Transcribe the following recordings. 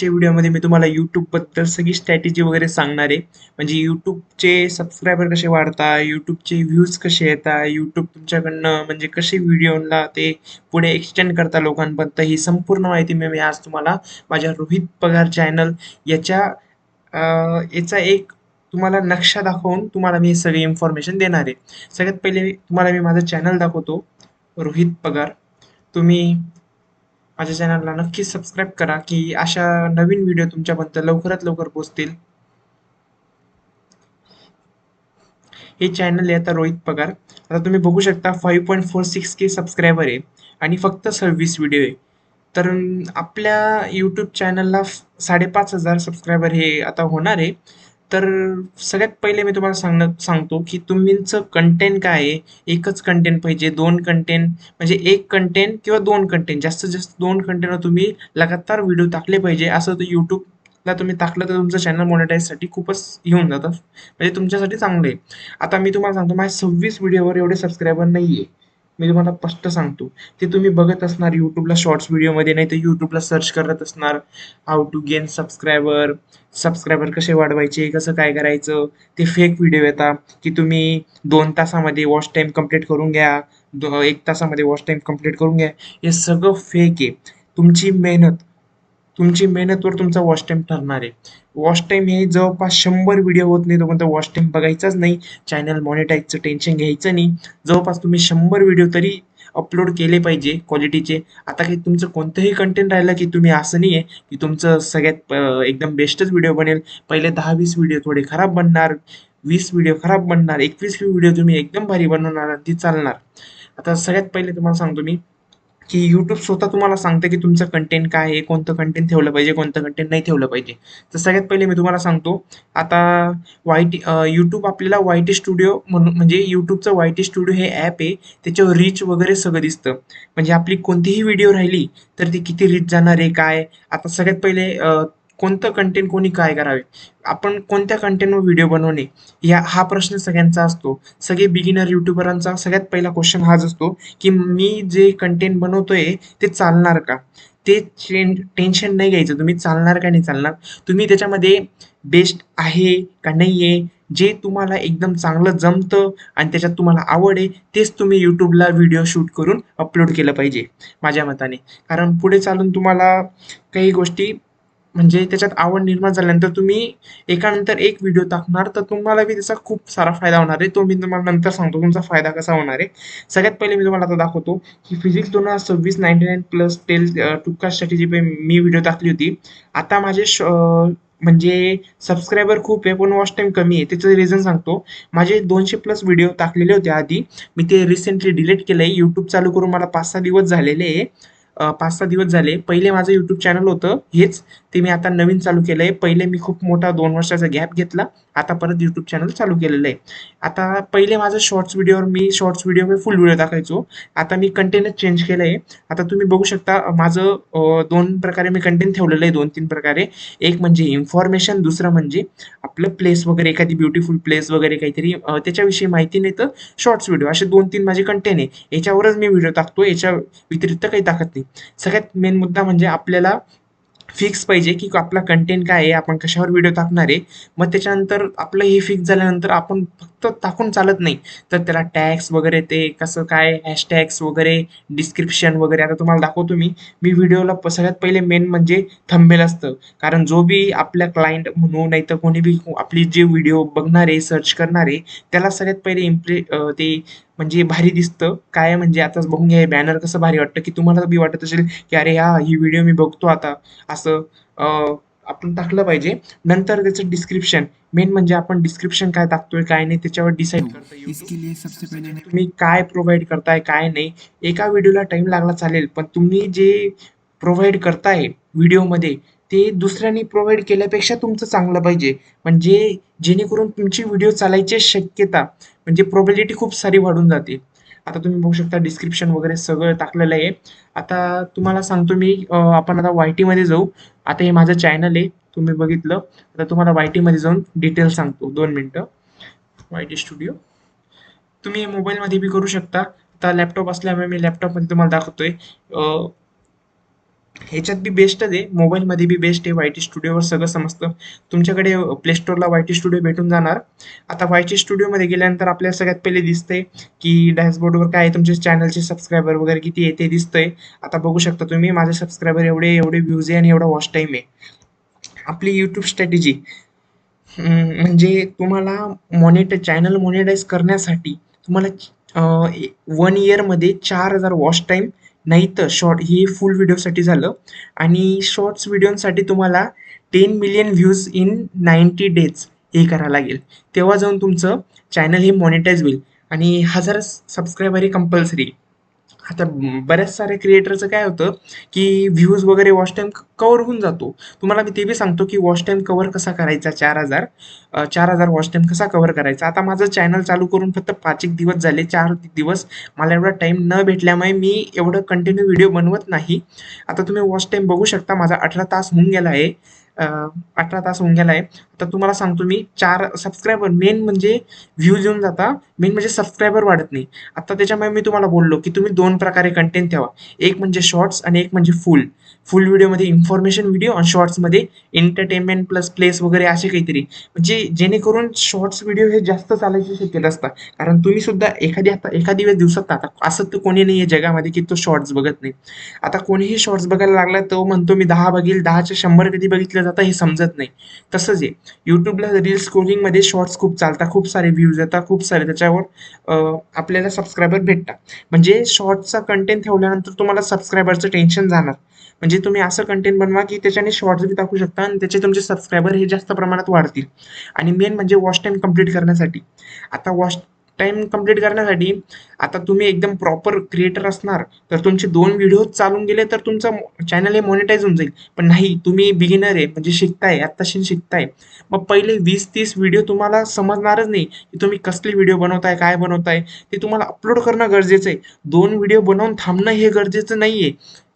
आजच्या व्हिडिओमध्ये मी तुम्हाला यूट्यूबबद्दल सगळी स्ट्रॅटेजी वगैरे सांगणार आहे. म्हणजे यूट्यूबचे सबस्क्रायबर कसे वाढतात, यूट्यूबचे व्ह्यूज कसे येतात, यूट्यूब तुमच्याकडनं म्हणजे कसे व्हिडिओला ते पुढे एक्सटेंड करता लोकांपर्यंत, ही संपूर्ण माहिती मी आज तुम्हाला माझ्या रोहित पगार चॅनल याच्या याचा एक तुम्हाला नक्षा दाखवून तुम्हाला मी सगळी इन्फॉर्मेशन देणार आहे. सगळ्यात पहिले तुम्हाला मी माझं चॅनल दाखवतो, रोहित पगार. तुम्ही माझ्या चॅनलला नक्कीच सबस्क्राईब करा की अशा नवीन व्हिडिओ तुमच्यापर्यंत लवकरात लवकर पोहोचतील. हे चॅनल आहे आता रोहित पगार. आता तुम्ही बघू शकता 5.46K सबस्क्रायबर आहे आणि फक्त 26 व्हिडिओ आहे. तर आपल्या यूट्यूब चॅनलला 5,500 सबस्क्रायबर हे आता होणार आहे. तर सगळ्यात पहिले मी तुम्हाला सांगतो की तुमचं कंटेंट काय आहे. एकच कंटेंट पाहिजे, दोन कंटेंट म्हणजे एक कंटेंट किंवा दोन कंटेंट, जास्तीत जास्त दोन कंटेंटवर तुम्ही लगातार व्हिडिओ टाकले पाहिजे. असं तर यूट्यूबला तुम्ही टाकलं तर तुमचं चॅनल मॉनिटाईजसाठी खूपच येऊन जातं, म्हणजे तुमच्यासाठी चांगलं आहे. आता मी तुम्हाला सांगतो, माझ्या 26 व्हिडिओवर एवढे सबस्क्रायबर नाही आहे. मी तुम्हाला स्पष्ट सांगतो. ते तुम्ही बघत असणार यूट्यूबला शॉर्ट्स व्हिडिओमध्ये, नाही तर यूट्यूबला सर्च करत असणार how to gain subscriber, subscriber कसे वाढवायचे, कसं काय करायचं. ते फेक व्हिडिओ येतात की तुम्ही 2 तासामध्ये वॉच टाईम कंप्लीट करून घ्या, 1 तासामध्ये वॉच टाईम कंप्लीट करून घ्या. हे सगळं फेक आहे. तुमची मेहनत तुमची मेहनतवर तुमचा वॉच टाईम ठरणार आहे. वॉच टाईम हे जवळपास 100 व्हिडिओ होत नाही तोपर्यंत वॉच टाईम बघायचाच नाही. चॅनल मॉनिटाईजचं टेन्शन घ्यायचं नाही. जवळपास तुम्ही 100 व्हिडिओ तरी अपलोड केले पाहिजे क्वालिटीचे. आता काही तुमचं कोणतंही कंटेंट राहिलं की तुम्ही असं नाही आहे की तुमचं सगळ्यात एकदम बेस्टच व्हिडिओ बनेल. पहिले 10-20 व्हिडिओ थोडे खराब बनणार, 20 व्हिडिओ खराब बनणार, 21वी व्हिडिओ तुम्ही एकदम भारी बनवणार आणि ती चालणार. आता सगळ्यात पहिले तुम्हाला सांगतो मी की यूट्यूब स्वतः तुम्हाला सांगतं की तुमचं कंटेंट काय आहे, कोणतं कंटेंट ठेवलं पाहिजे, कोणतं कंटेंट नाही ठेवलं पाहिजे. तर सगळ्यात पहिले मी तुम्हाला सांगतो, आता यूट्यूब आपल्याला वाय-टी स्टुडिओ म्हणून, म्हणजे यूट्यूबचं वाय-टी स्टुडिओ हे ॲप आहे. त्याच्यावर रीच वगैरे सगळं दिसतं. म्हणजे आपली कोणतीही व्हिडिओ राहिली तर ती किती रीच जाणार आहे काय. आता सगळ्यात पहिले कोणतं कंटेंट कोणी काय करावे, आपण कोणत्या कंटेंटवर व्हिडिओ बनवणे, हा प्रश्न सगळ्यांचा असतो. सगळे बिगिनर यूट्यूबरांचा सगळ्यात पहिला क्वेश्चन हाच असतो की मी जे कंटेंट बनवतोय ते चालणार का. ते टेन्शन नाही घ्यायचं तुम्ही, चालणार का नाही चालणार. तुम्ही त्याच्यामध्ये बेस्ट आहे का नाही आहे, जे तुम्हाला एकदम चांगलं जमतं आणि त्याच्यात तुम्हाला आवड आहे तेच तुम्ही यूट्यूबला व्हिडिओ शूट करून अपलोड केलं पाहिजे माझ्या मताने. कारण पुढे चालून तुम्हाला काही गोष्टी म्हणजे त्याच्यात आवड निर्माण झाल्यानंतर तुम्ही एकानंतर एक व्हिडिओ टाकणार तर तुम्हाला बी त्याचा खूप सारा फायदा होणार आहे. तो मी तुम्हाला नंतर सांगतो तुमचा फायदा कसा होणार आहे. सगळ्यात पहिले मी तुम्हाला आता दाखवतो की फिजिक्स 2026 99+ टेल टुका स्ट्रॅटेजी पे मी व्हिडिओ टाकली होती. आता माझे म्हणजे सबस्क्रायबर खूप आहे पण वॉच टाईम कमी आहे. त्याचं रिझन सांगतो. माझे 200+ व्हिडिओ टाकलेले होते आधी. मी ते रिसेंटली डिलीट केलंय. यूट्यूब चालू करून मला 5-6 दिवस झालेले आहे. 5-6 दिवस झाले. पहिले माझं यूट्यूब चॅनल होतं हेच, ते मी आता नवीन चालू केलंय. पहिले मी खूप मोठा 2 वर्षाचा गॅप घेतला. आता परत यूट्यूब चॅनल चालू केलेलं आहे. आता पहिले माझं शॉर्ट्स व्हिडिओवर मी शॉर्ट्स व्हिडिओ फुल व्हिडिओ टाकायचो. आता मी कंटेंटच चेंज केलं आहे. आता तुम्ही बघू शकता माझं 2 प्रकारे मी कंटेंट ठेवलेलं आहे, 2-3 प्रकारे. एक म्हणजे इन्फॉर्मेशन, दुसरं म्हणजे आपलं प्लेस वगैरे, एखादी ब्युटिफुल प्लेस वगैरे काहीतरी त्याच्याविषयी माहिती, नाही तर शॉर्ट्स व्हिडिओ, असे 2-3 माझे कंटेंट आहे. याच्यावरच मी व्हिडिओ टाकतो, याच्या व्यतिरिक्त काही टाकत नाही. सगळ्यात मेन मुद्दा म्हणजे आपल्याला फिक्स पाहिजे की आपला कंटेंट काय आहे, आपण कशावर व्हिडिओ टाकणार आहे. मग त्याच्यानंतर आपलं हे फिक्स झाल्यानंतर आपण फक्त टाकून चालत नाही, तर त्याला टॅग्स वगैरे, ते कसं काय हॅशटॅग्स वगैरे, डिस्क्रिप्शन वगैरे. आता तुम्हाला दाखवतो मी व्हिडिओला सगळ्यात पहिले मेन म्हणजे थंबनेल असतं. कारण जो बी आपल्या क्लायंट म्हणू नाही तर कोणी बी आपली जे व्हिडिओ बघणार आहे, सर्च करणार आहे, त्याला सगळ्यात पहिले ते म्हणजे भारी दिसतं काय. म्हणजे आताच बघून घ्या, हे बॅनर कसं भारी वाटतं की तुम्हाला बी वाटत असेल की अरे हा ही व्हिडिओ मी बघतो आता. असं आपण टाकलं पाहिजे. नंतर त्याचं डिस्क्रिप्शन, मेन म्हणजे आपण डिस्क्रिप्शन काय टाकतोय काय नाही त्याच्यावर डिसाईड करतं यूट्यूब. इसके लिए सबसे पहले तुम्ही काय प्रोव्हाइड करताय काय नाही. एका व्हिडिओला टाइम लागला चालेल, पण तुम्ही जे प्रोव्हाइड करताय व्हिडिओमध्ये ते दुसऱ्यांनी प्रोव्हाइड केल्यापेक्षा तुमचं चांगलं पाहिजे. म्हणजे जेणेकरून तुमची व्हिडिओ चालायची शक्यता, म्हणजे प्रोबॅबिलिटी खूप सारी वाढून जाते. आता तुम्ही बघू शकता डिस्क्रिप्शन वगैरे सगळं टाकलेलं आहे. आता तुम्हाला सांगतो मी, आपण आता वाय-टी मध्ये जाऊ. आता हे माझं चॅनल आहे, तुम्ही बघितलं. आता तुम्हाला वाय-टी मध्ये जाऊन डिटेल सांगतो, 2 मिनिटं. वाय-टी स्टुडिओ तुम्ही मोबाईलमध्ये बी करू शकता. आता लॅपटॉप असल्यामुळे मी लॅपटॉपमध्ये तुम्हाला दाखवतोय. ह्याच्यात बी बेस्टच आहे, मोबाईलमध्ये बी बेस्ट आहे. वाय टी स्टुडिओवर सगळं समजतं तुमच्याकडे. प्ले स्टोअरला वाय टी स्टुडिओ भेटून जाणार. आता वाय टी स्टुडिओमध्ये गेल्यानंतर आपल्याला सगळ्यात पहिले दिसतंय की डॅशबोर्डवर काय आहे, तुमचे चॅनलचे सबस्क्रायबर वगैरे किती आहे ते दिसतंय. आता बघू शकता तुम्ही, माझे सबस्क्रायबर एवढे एवढे व्ह्यूज आहे आणि एवढा वॉच टाईम आहे. आपली यूट्यूब स्ट्रॅटेजी म्हणजे तुम्हाला चॅनल मॉनिटाईज करण्यासाठी तुम्हाला 1 इयरमध्ये 4,000 वॉच टाईम, नाही तर शॉर्ट, ही फुल व्हिडिओसाठी झालं. आणि शॉर्ट्स व्हिडिओसाठी तुम्हाला 10 मिलियन व्ह्यूज इन 90 डेज हे करावं लागेल. तेव्हा जाऊन तुमचं चॅनल हे मॉनिटाईज होईल. आणि 1,000 सबस्क्रायबर हे कंपल्सरी. आता बऱ्याच साऱ्या क्रिएटरचं काय होतं की व्ह्यूज वगैरे वॉच टाइम कव्हर होऊन जातो. तुम्हाला मी ते बी सांगतो की वॉच टाइम कव्हर कसा करायचा. 4,000 वॉच टाइम कसा कव्हर करायचा. आता माझं चॅनल चालू करून फक्त 5 एक दिवस झाले, 4 दिवस मला एवढा टाइम न भेटल्यामुळे मी एवढं कंटिन्यू व्हिडिओ बनवत नाही. आता तुम्ही वॉच टाइम बघू शकता, माझा 18 तास होऊन गेला आहे. 18 तास होऊन गेला आहे. तर तुम्हाला सांगतो मी, 4 सबस्क्रायबर मेन म्हणजे व्ह्यूज येऊन जाता, मेन म्हणजे सबस्क्रायबर वाढत नाही. आता त्याच्यामुळे मी तुम्हाला बोललो की तुम्ही 2 प्रकारे कंटेंट ठेवा. एक म्हणजे शॉर्ट्स आणि एक म्हणजे फुल व्हिडिओमध्ये इन्फॉर्मेशन व्हिडिओ, आणि शॉर्ट्समध्ये एंटरटेनमेंट प्लस प्लेस वगैरे असे काहीतरी. म्हणजे जेणेकरून शॉर्ट्स व्हिडिओ हे जास्त चालायची शक्यता असतात. कारण तुम्ही सुद्धा एखादी वेळ दिवसात, आता असं तर कोणी नाही आहे जगामध्ये की तो शॉर्ट्स बघत नाही. आता कोणीही शॉर्ट्स बघायला लागला तो म्हणतो मी 10 बघील, 10च्या 100 कधी बघितलं जातं हे समजत नाही. तसंच आहे युट्यूबला, रील स्क्रोलिंगमध्ये शॉर्ट्स खूप चालतात, खूप सारे व्ह्यूज येतात, खूप सारे त्याच्यावर आपल्याला सबस्क्रायबर भेटतात. म्हणजे शॉर्ट्सचा कंटेंट ठेवल्यानंतर तुम्हाला सबस्क्रायबरचं टेन्शन जाणार. म्हणजे तुम्ही असं कंटेंट बनवा की त्याच्याने शॉर्ट्स बी टाकू शकता आणि त्याचे तुमचे सबस्क्रायबर हे जास्त प्रमाणात वाढतील. आणि मेन म्हणजे वॉच टाईम कंप्लीट करण्यासाठी. आता वॉच टाईम कंप्लीट करण्यासाठी, आता तुम्ही एकदम प्रॉपर क्रिएटर असणार तर तुमचे 2 व्हिडिओ चालून गेले तर तुमचं चॅनल हे मॉनिटाईज होऊन जाईल. पण नाही, तुम्ही बिगिनर आहे, म्हणजे शिकताय, आत्ताशी शिकताय, मग पहिले 20-30 व्हिडिओ तुम्हाला समजणारच नाही की तुम्ही कसले व्हिडिओ बनवताय, काय बनवताय. ते तुम्हाला अपलोड करणं गरजेचं आहे. 2 व्हिडिओ बनवून थांबणं हे गरजेचं नाहीये.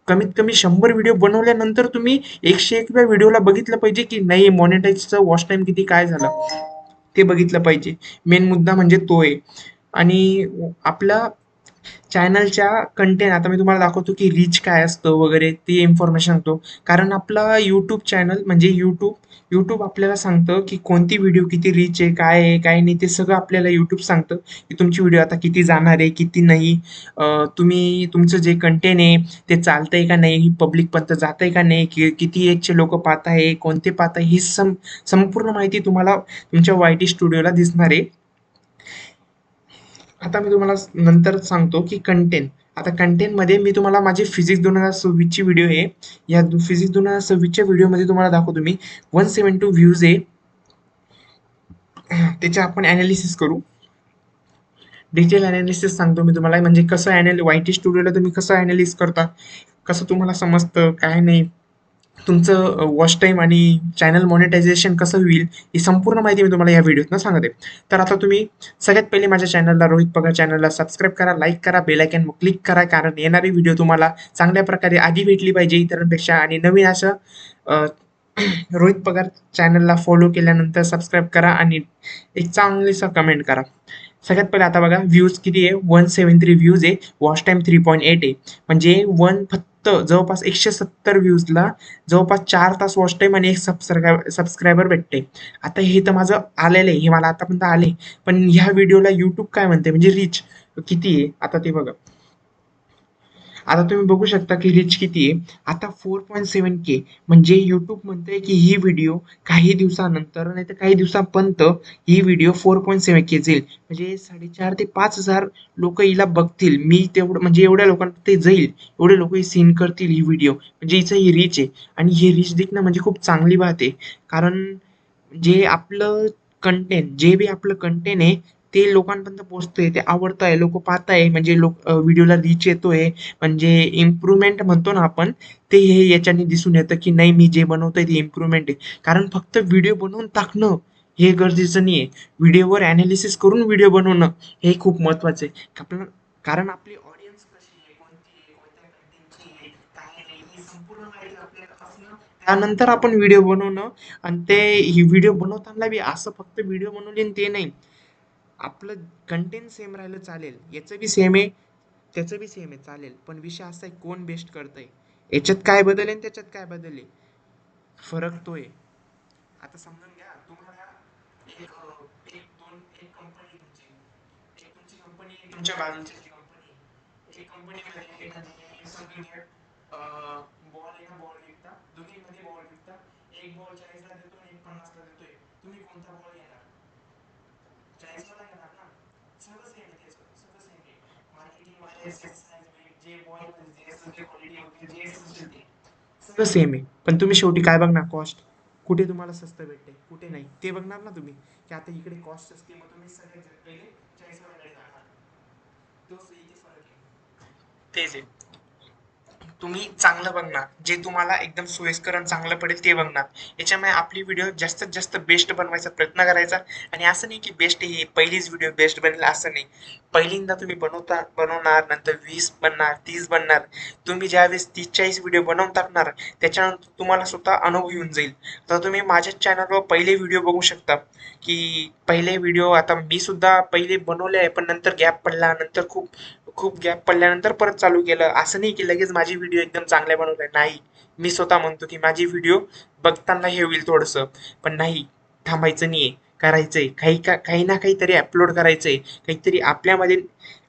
कमीत कमी 100 व्हिडिओ बनवल्यानंतर तुम्ही 101व्या व्हिडिओला बघितलं पाहिजे की नाही मॉनिटाईजचं वॉच टाईम किती काय झालं ते बघितलं पाहिजे. मेन मुद्दा म्हणजे तो आहे. आणि आपला चॅनलच्या कंटेंट, आता मी तुम्हाला दाखवतो की रीच काय असतं वगैरे, ती इन्फॉर्मेशन सांगतो. कारण आपला यूट्यूब चॅनल म्हणजे यूट्यूब आपल्याला सांगतं की कोणती व्हिडिओ किती रीच आहे, काय आहे काय नाही, ते सगळं आपल्याला यूट्यूब सांगतं की तुमची व्हिडिओ आता किती जाणार आहे, किती नाही. तुम्ही तुमचं जे कंटेंट आहे ते चालतंय का नाही, पब्लिकपर्यंत जातंय का नाही, किती एजचे लोक पाहत आहे, कोणते पाहत आहे, ही संपूर्ण माहिती तुम्हाला तुमच्या वाय टी स्टुडिओला दिसणार आहे. आता मी तुम्हाला नंतर सांगतो की कंटेंट. आता कंटेंटमध्ये मी तुम्हाला माझी फिजिक्स 2026ची व्हिडिओ आहे. या फिजिक्स 2026च्या व्हिडिओमध्ये तुम्हाला दाखवतो मी 172 व्ह्यूज आहे. त्याचे आपण ॲनालिसिस करू. डिटेल ॲनालिसिस सांगतो मी तुम्हाला, म्हणजे कसं वाय टी स्टुडिओला तुम्ही कसं ॲनालिसिस करता, कसं तुम्हाला समजतं काय नाही, तुमचं वॉच टाईम आणि चॅनल मॉनिटायझेशन कसं होईल, ही संपूर्ण माहिती मी तुम्हाला या व्हिडिओतनं सांगते. तर आता तुम्ही सगळ्यात पहिले माझ्या चॅनलला, रोहित पगार चॅनलला सबस्क्राईब करा, लाईक करा, बेल आयकॉन क्लिक करा, कारण येणारी व्हिडिओ तुम्हाला चांगल्या प्रकारे आधी भेटली पाहिजे इतरांपेक्षा. आणि नवीन असं अ, रोहित पगार चॅनलला फॉलो केल्यानंतर सबस्क्राईब करा आणि एक चांगलीसा कमेंट करा. सगळ्यात पहिले आता बघा व्ह्यूज किती आहे, 173 व्ह्यूज आहे, वॉच टाईम 3.8 आहे. म्हणजे फक्त जवळपास 170 व्ह्यूजला जवळपास 4 तास वॉच टाईम आणि एक सबस्क्रायबर भेटते. आता हे तर माझं आलेलं आहे, हे मला आतापर्यंत आले. पण ह्या व्हिडिओला यूट्यूब काय म्हणते, म्हणजे रीच किती आहे आता ते बघा. आता तुम्ही बघू शकता की रीच किती आहे. आता 4.7K, म्हणजे यूट्यूब म्हणतंय की ही व्हिडिओ काही दिवसानंतर, नाही तर काही दिवसापर्यंत ही व्हिडिओ 4.7K जाईल. म्हणजे 4.5 ते 5,000 लोक हिला बघतील. मी तेवढं, म्हणजे एवढ्या लोकांना ते जाईल, एवढे लोक ही सीन करतील ही व्हिडिओ, म्हणजे हिचं ही रीच आहे. आणि ही रीच दिखणं म्हणजे खूप चांगली बात आहे. कारण जे बी आपलं कंटेंट आहे ते लोकांपर्यंत पोहोचतंय, ते आवडतंय, लोक पाहताय, म्हणजे व्हिडिओला रीच येतोय, म्हणजे इम्प्रुव्हमेंट म्हणतो ना आपण, ते हे याच्याने दिसून येतं की नाही मी जे बनवतोय ते इम्प्रुव्हमेंट आहे. कारण फक्त व्हिडिओ बनवून टाकणं हे गरजेचं नाही आहे. व्हिडिओवर ॲनालिसिस करून व्हिडिओ बनवणं हे खूप महत्त्वाचं आहे. कारण आपली ऑडियन्स कशी आहे, कोणती आहे, कोणत्या कंटेंटची आहे, काय नाही, ही संपूर्ण माहिती आपल्याला असणं, त्यानंतर आपण व्हिडिओ बनवणं. आणि ते ही व्हिडिओ बनवताना बी असं फक्त व्हिडिओ बनवली आणि ते नाही, आपलं कंटेंट सेम राहिलं चालेल, याचं बी सेम आहे, त्याचं बी सेम आहे चालेल, पण विषय असा आहे कोण बेस्ट करतंय. याच्यात काय बदल आहे आणि त्याच्यात काय बदल आहे, फरक तो आहे. आता समजून घ्या, तुम्हाला एक एक दोन एक कंपनी तुमची, एक तुमची कंपनी, तुमच्या बाजूची जी कंपनी, एक कंपनीमध्ये एखादी समजून घ्या बॉल एका बॉल विकता, दोन्हीमध्ये बॉल विकता, एक बॉल 40 ला देतो आणि एक 50 ला देतोय. तुम्ही कोणता बॉल घेणार? 40 वाला घेणार ना. सगळं सेम आहे, त्याचं सगळं सेम आहे. मार्केटिंग मध्ये साईज वेट जे बॉल मध्ये जे असेल, जे क्वालिटी वगैरे जे असेल ते सगळं सेम आहे. पण तुम्ही शेवटी काय बघणार? कॉस्ट. कुठे तुम्हाला स्वस्त भेटते, कुठे नाही, ते बघणार ना तुम्ही. की आता इकडे कॉस्ट असते, मग तुम्ही सगळ्यात पहिले 40 वाल्याकडे जाणार. तोच इथे फरक आहे. तेच आहे. तुम्ही चांगलं बघणार, जे तुम्हाला एकदम सोयीस्कर आणि चांगलं पडेल ते बघणार. याच्यामुळे आपली व्हिडिओ जास्तीत जास्त बेस्ट बनवायचा प्रयत्न करायचा. आणि असं नाही की बेस्ट ही पहिलीच व्हिडिओ बेस्ट बनेल, असं नाही. पहिल्यांदा तुम्ही बनवणार, नंतर 20 बनणार, 30 बनणार. तुम्ही ज्यावेळेस 30-40 व्हिडिओ बनवून टाकणार, त्याच्यानंतर तुम्हाला स्वतः अनुभव येऊन जाईल. तर तुम्ही माझ्या चॅनलवर पहिले व्हिडिओ बघू शकता, की पहिले व्हिडिओ आता मी सुद्धा पहिले बनवले आहे, पण नंतर गॅप पडला, नंतर खूप खूप गॅप पडल्यानंतर परत चालू केलं. असं नाही की लगेच माझी व्हिडिओ एकदम चांगल्या बनवल्या, नाही. मी स्वतः म्हणतो की माझी व्हिडिओ बघताना हे होईल थोडंसं, पण नाही, थांबायचं नाहीये, करायचंय काही ना काहीतरी अपलोड करायचंय, काहीतरी आपल्यामध्ये.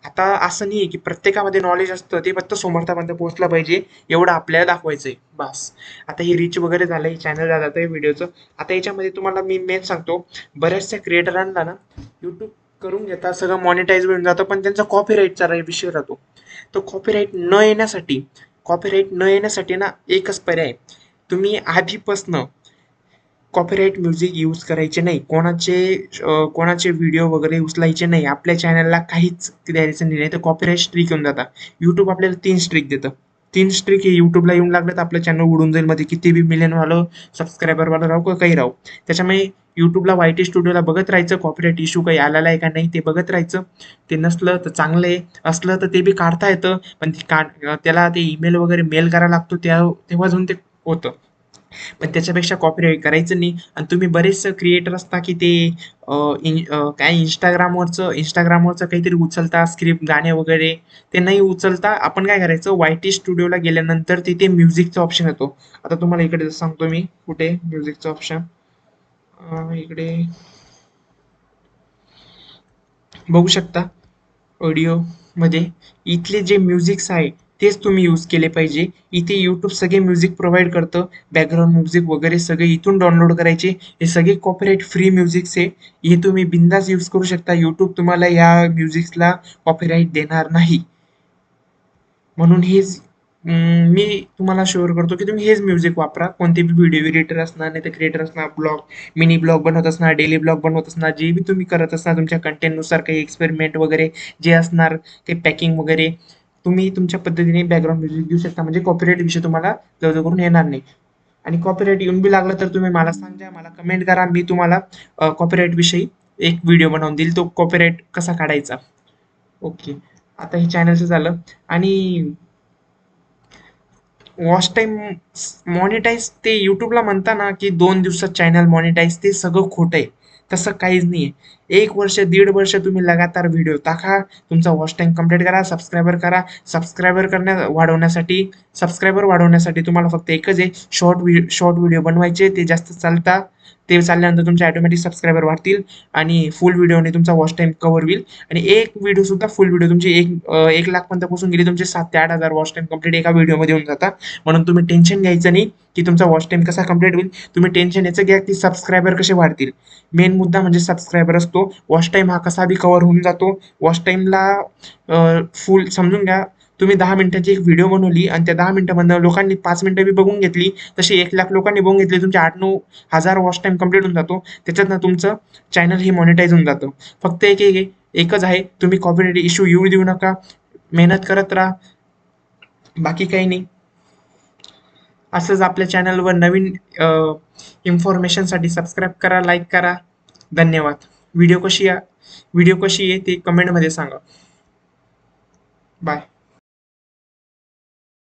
आता असं नाहीये की प्रत्येकामध्ये नॉलेज असतं, ते फक्त समर्थापर्यंत पोहोचलं पाहिजे, एवढं आपल्याला दाखवायचंय बस. आता हे रीच वगैरे झालं, हे चॅनल जातं व्हिडिओचं. आता याच्यामध्ये तुम्हाला मी मेन सांगतो, बऱ्याचशा क्रिएटरांना ना युट्यूब करून घेतात, सगळं मॉनिटाईज होऊन जातं, पण त्यांचा कॉपीराईटचा विषय राहतो. तो कॉपीराईट न येण्यासाठी ना एकच पर्याय, तुम्ही आधीपासनं कॉपीराईट म्युझिक यूज करायचे नाही, कोणाचे व्हिडिओ वगैरे उचलायचे नाही, आपल्या चॅनलला काहीच द्यायचं नाही, तर कॉपीराईट स्ट्रिक येऊन जातात. यूट्यूब आपल्याला 3 स्ट्रिक देतं. 3 स्ट्रिक हे यूट्यूबला येऊन लागलं तर आपलं चॅनल उडून जाईल, मध्ये किती बी मिलियन वालं सबस्क्रायबर वाला राहू का काही राहू. त्याच्यामुळे यूट्यूबला वायटी स्टुडिओला बघत राहायचं, कॉपीराईट इश्यू काही आलेला आहे का नाही ते बघत राहायचं. ते नसलं तर चांगलं आहे, असलं तर ते बी काढता येतं, पण त्याला ते ईमेल वगैरे मेल करायला लागतो, तेव्हा जाऊन ते होतं. पण त्याच्यापेक्षा कॉपीराईट करायचं नाही. आणि तुम्ही बरेचसे क्रिएटर असता की ते काय इंस्टाग्रामवरचं काहीतरी उचलता स्क्रिप्ट गाणे वगैरे, ते नाही उचलता. आपण काय करायचं, वायटी स्टुडिओला गेल्यानंतर तिथे म्युझिकचा ऑप्शन येतो. आता तुम्हाला इकडे सांगतो मी कुठे म्युझिकचा ऑप्शन, इकडे बघू शकता ऑडिओमध्ये. इथले जे म्युझिक्स आहे तेच तुम्ही यूज केले पाहिजे. इथे यूट्यूब सगळे म्युझिक प्रोव्हाइड करतं, बॅकग्राऊंड म्युझिक वगैरे सगळे इथून डाउनलोड करायचे. हे सगळे कॉपीराईट फ्री म्युझिक्स आहे, हे तुम्ही बिंदास यूज करू शकता. यूट्यूब तुम्हाला या म्युझिक्सला कॉपीराईट देणार नाही. म्हणून हेच मी तुम्हाला शुअर करतो की तुम्ही हेच म्युझिक वापरा. कोणते बी व्हिडिओ एडिटर असणार, नाही तर क्रिएटर असणार, ब्लॉग मिनी ब्लॉग बनवत असणार, डेली ब्लॉग बनवत असणार, जे बी तुम्ही करत असणार तुमच्या कंटेंटनुसार, काही एक्सपेरिमेंट वगैरे जे असणार, काही पॅकिंग वगैरे, तुम्ही तुमच्या पद्धतीने बॅकग्राऊंड म्युझिक देऊ शकता. म्हणजे कॉपीराईट विषय तुम्हाला जवळ करून येणार नाही. आणि कॉपीराईट येऊन बी लागलं तर तुम्ही मला सांगा, मला कमेंट करा, मी तुम्हाला कॉपीराईट विषयी एक व्हिडिओ बनवून देईल, तो कॉपीराईट कसा काढायचा. ओके. आता हे चॅनलचं झालं. आणि वॉच टाइम मॉनिटाईज ते युट्यूबला म्हणता ना की 2 दिवसात चॅनल मॉनिटाईज, ते सगळं खोटं आहे. तसं काहीच नाहीये. 1 वर्ष 1.5 वर्ष तुम्ही लगातार व्हिडिओ टाका, तुमचा वॉच टाइम कम्प्लीट करा, करा. सबस्क्रायबर वाढवण्यासाठी तुम्हाला फक्त एकच आहे, शॉर्ट व्हिडिओ बनवायचे, ते जास्त चालता. ते चालल्यानंतर तुमचे ऑटोमॅटिक सबस्क्रायबर वाढतील आणि फुल व्हिडिओने तुमचा वॉच टाइम कव्हर होईल. आणि एक व्हिडिओ सुद्धा फुल व्हिडिओ तुमची 1 लाख पर्यंत पोहोचून गेली, तुमचे 7 ते 8 हजार वॉच टाइम कंप्लीट एका व्हिडिओमध्ये होऊन जातात. म्हणून तुम्ही टेन्शन घ्यायचं नाही की तुमचा वॉच टाइम कसा कंप्लीट होईल. तुम्ही टेन्शन याचं घ्या की सबस्क्रायबर कसे वाढतील. मेन मुद्दा म्हणजे सबस्क्रायबर असतो. वॉच टाइम हा कसा बी कव्हर होऊन जातो. वॉच टाइमला फुल समजून घ्या. तुम्ही 10 मिनिटाची एक व्हिडिओ बनवली आणि त्या 10 मिनिटामधनं लोकांनी 5 मिनिटं बी बघून घेतली, तशी 1 लाख लोकांनी बघून घेतली, तुमचे 8-9 हजार वॉच टाइम कंप्लीट होऊन जातो. त्याच्यातनं तुमचं चॅनल हे मॉनिटाईज होऊन जातं. फक्त एकच आहे, तुम्ही कॉपीराईट इश्यू येऊ देऊ नका, मेहनत करत राहा, बाकी काही नाही. असंच आपल्या चॅनलवर नवीन इन्फॉर्मेशनसाठी सबस्क्राईब करा, लाईक करा. धन्यवाद. व्हिडिओ कशी आहे ते कमेंटमध्ये सांगा. बाय.